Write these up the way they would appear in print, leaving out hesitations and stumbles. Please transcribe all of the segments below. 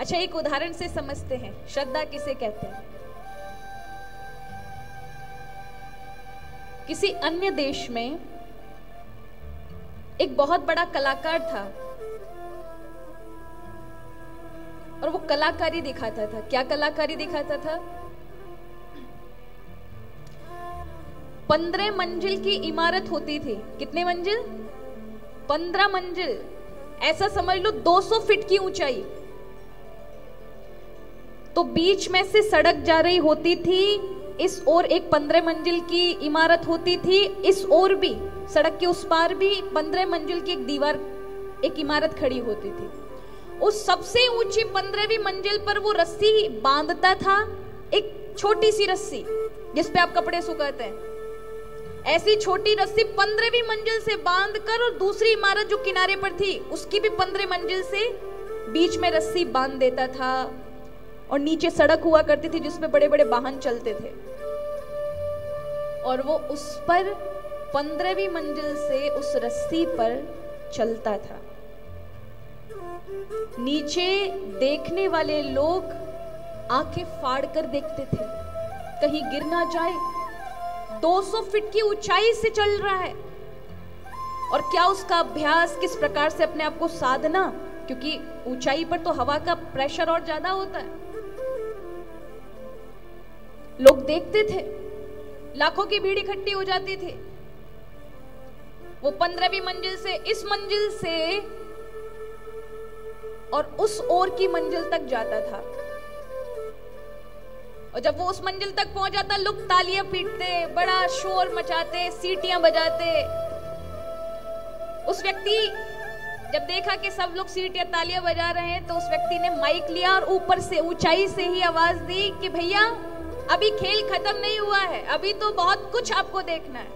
अच्छा, एक उदाहरण से समझते हैं श्रद्धा किसे कहते हैं। किसी अन्य देश में एक बहुत बड़ा कलाकार था और वो कलाकारी दिखाता था। क्या कलाकारी दिखाता था? 15 मंजिल की इमारत होती थी। कितने मंजिल? 15 मंजिल। ऐसा समझ लो 200 फीट की ऊंचाई। तो बीच में से सड़क जा रही होती थी, इस ओर एक 15 मंजिल की इमारत होती थी, इस ओर भी सड़क के उस पार भी 15 मंजिल की एक दीवार, एक इमारत खड़ी होती थी। उस सबसे ऊंची 15वीं मंजिल पर वो रस्सी बांधता था, एक छोटी सी रस्सी जिसपे आप कपड़े सुखाते हैं। ऐसी छोटी रस्सी 15वीं मंजिल से बांधकर, और दूसरी इमारत जो किनारे पर थी उसकी भी 15 मंजिल से बीच में रस्सी बांध देता था। और नीचे सड़क हुआ करती थी जिसमें बड़े बड़े वाहन चलते थे, और वो उस पर 15वीं मंजिल से उस रस्सी पर चलता था। नीचे देखने वाले लोग आंखें फाड़ कर देखते थे, कहीं गिर ना जाए। 200 फीट की ऊंचाई से चल रहा है, और क्या उसका अभ्यास, किस प्रकार से अपने आप को साधना, क्योंकि ऊंचाई पर तो हवा का प्रेशर और ज्यादा होता है। लोग देखते थे, लाखों की भीड़ इकट्ठी हो जाती थी। वो 15वीं मंजिल से, इस मंजिल से और उस ओर की मंजिल तक जाता था। और जब वो उस मंजिल तक पहुंच जाता, लोग तालियां पीटते, बड़ा शोर मचाते, सीटियां बजाते। उस व्यक्ति जब देखा कि सब लोग सीटियां तालियां बजा रहे हैं, तो उस व्यक्ति ने माइक लिया और ऊपर से ऊंचाई से ही आवाज दी कि भैया अभी खेल खत्म नहीं हुआ है, अभी तो बहुत कुछ आपको देखना है।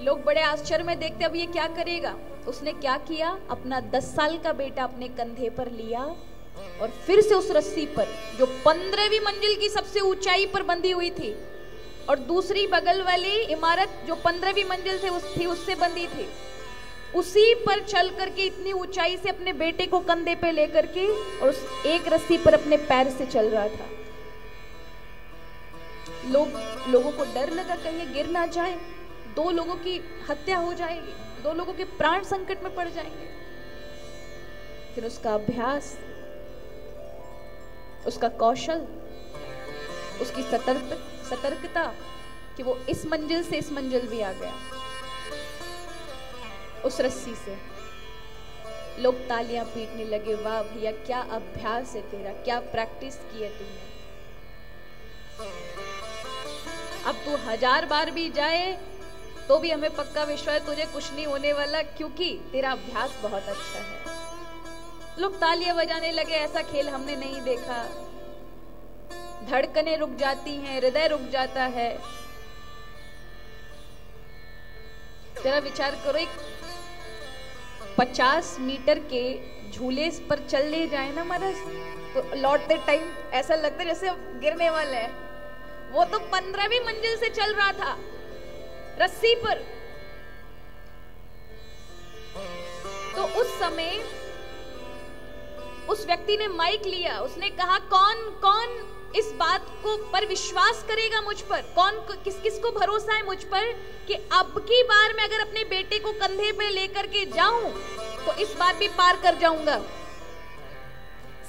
लोग बड़े आश्चर्य में देखते, अब ये क्या करेगा। उसने क्या किया, अपना 10 साल का बेटा अपने कंधे पर लिया और फिर से उस रस्सी पर, जो 15वीं मंजिल की सबसे ऊंचाई पर बंधी हुई थी, और दूसरी बगल वाली इमारत जो 15वीं मंजिल से उससे बंधी थी, उसी पर चल करके इतनी ऊंचाई से अपने बेटे को कंधे पे लेकर के, और उस एक रस्सी पर अपने पैर से चल रहा था। लोगों को डर लगा कहीं गिर ना जाए, 2 लोगों की हत्या हो जाएगी, 2 लोगों के प्राण संकट में पड़ जाएंगे। फिर उसका अभ्यास, उसका कौशल, उसकी सतर्कता कि वो इस मंजिल से इस मंजिल भी आ गया उस रस्सी से। लोग तालियां पीटने लगे, वाह भैया क्या अभ्यास है तेरा, क्या प्रैक्टिस की है तूने। अब तू 1000 बार भी जाए तो भी हमें पक्का विश्वास है तुझे कुछ नहीं होने वाला, क्योंकि तेरा अभ्यास बहुत अच्छा है। लोग तालियां बजाने लगे, ऐसा खेल हमने नहीं देखा। धड़कनें रुक जाती हैं, हृदय रुक जाता है। जरा विचार करो, एक 50 मीटर के झूले पर चल ले जाए ना महाराज, तो लौटते टाइम ऐसा लगता है जैसे गिरने वाला है। वो तो 15वीं मंजिल से चल रहा था रस्सी पर। तो उस समय उस व्यक्ति ने माइक लिया, उसने कहा कौन कौन इस बात को पर विश्वास करेगा मुझ पर, कौन किस किस को भरोसा है मुझ पर कि अब की बार मैं अगर अपने बेटे को कंधे पे लेकर के जाऊं तो इस बार भी पार कर जाऊंगा।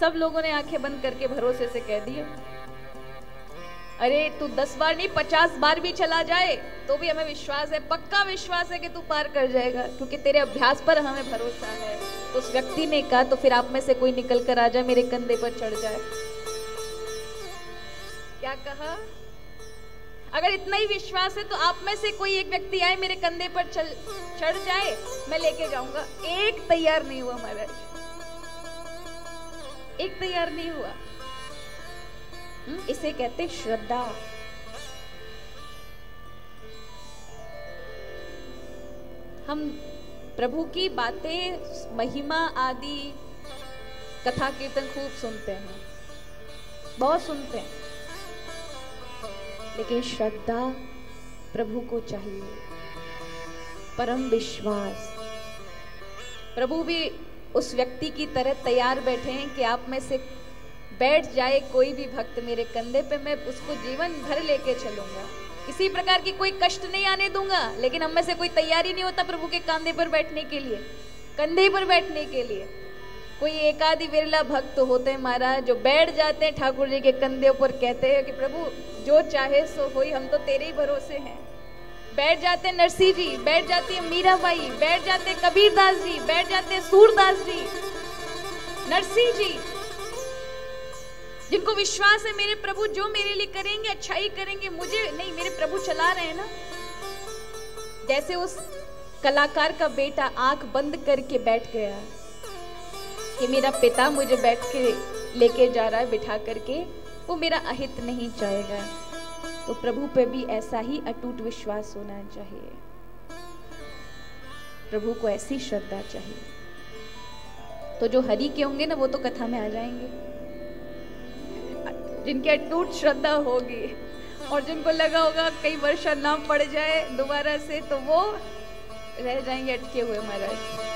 सब लोगों ने आंखें बंद करके भरोसे से कह दिया, अरे तू 10 बार नहीं 50 बार भी चला जाए तो भी हमें विश्वास है, पक्का विश्वास है कि तू पार कर जाएगा, क्योंकि तेरे अभ्यास पर हमें भरोसा है। तो उस व्यक्ति ने कहा, तो फिर आप में से कोई निकल कर आ जाए, मेरे कंधे पर चढ़ जाए। क्या कहा? अगर इतना ही विश्वास है तो आप में से कोई एक व्यक्ति आए, मेरे कंधे पर चढ़ जाए, मैं लेके जाऊंगा। एक तैयार नहीं हुआ महाराज, एक तैयार नहीं हुआ। इसे कहते श्रद्धा। हम प्रभु की बातें, महिमा आदि कथा कीर्तन खूब सुनते हैं, बहुत सुनते हैं, लेकिन श्रद्धा प्रभु को चाहिए, परम विश्वास। प्रभु भी उस व्यक्ति की तरह तैयार बैठे हैं कि आप में से बैठ जाए कोई भी भक्त मेरे कंधे पे, मैं उसको जीवन भर लेके चलूंगा, किसी प्रकार की कोई कष्ट नहीं आने दूंगा। लेकिन हम में से कोई तैयारी नहीं होता प्रभु के कंधे पर बैठने के लिए, कंधे पर बैठने के लिए। कोई एकादि विरला भक्त तो होते हैं महाराज जो बैठ जाते हैं ठाकुर जी के कंधे पर, कहते हैं कि प्रभु जो चाहे सो होई, हम तो तेरे ही भरोसे हैं। बैठ जाते हैं नरसिंह जी, बैठ जाती है मीराबाई, बैठ जाते हैं कबीरदास जी, बैठ जाते हैं सूरदास जी, नरसिंह जी, जिनको विश्वास है मेरे प्रभु जो मेरे लिए करेंगे अच्छा ही करेंगे, मुझे नहीं, मेरे प्रभु चला रहे हैं ना। जैसे उस कलाकार का बेटा आंख बंद करके बैठ गया कि मेरा पिता मुझे बैठ के लेके जा रहा है बिठा करके, वो मेरा अहित नहीं चाहेगा। तो प्रभु पे भी ऐसा ही अटूट विश्वास होना चाहिए, प्रभु को ऐसी श्रद्धा चाहिए। तो जो हरि के होंगे ना वो तो कथा में आ जाएंगे, जिनकी अटूट श्रद्धा होगी और जिनको लगा होगा कई वर्षा ना पड़ जाए दोबारा से, तो वो रह जाएंगे अटके हुए महाराज।